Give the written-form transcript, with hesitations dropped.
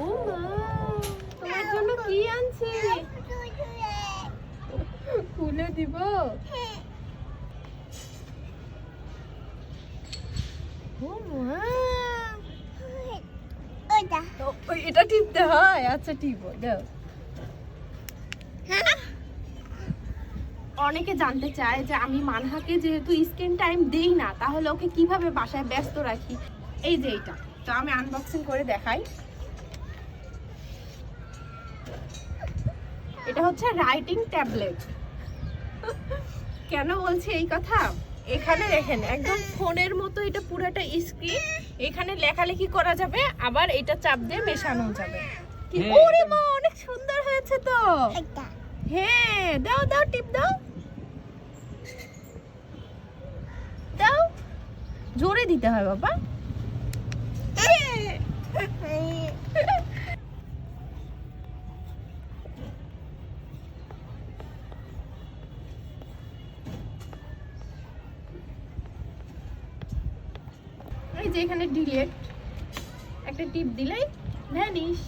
ও মা, তোমার জন্য কি আনছে? খুলে দিব? ও মা, এটা টিপতে হয়? আচ্ছা টিপো, দাও। অনেকে জানতে চায় যে আমি মানহাকে যেহেতু স্ক্রিন টাইম দেই না, তাহলে ওকে কিভাবে বাসায় ব্যস্ত রাখি। এই যে এইটা, তো আমি আনবক্সিং করে দেখাই। এটা হচ্ছে রাইটিং ট্যাবলেট। কেন বলছি এই কথা? এখানে দেখেন একদম ফোনের মতো এটা পুরোটা স্ক্রিন, এখানে লেখালেখি করা যাবে, আবার এটা চাপ দিয়ে মেশানো যাবে। কি ওরে মা, অনেক সুন্দর হয়েছে তো। হ্যাঁ, দাও দাও, টিপ দাও দাও, জোরে দিতে হয় বাবা। এই যে এখানে ডিলিট, একটা টিপ দিলেই ভ্যানিশ।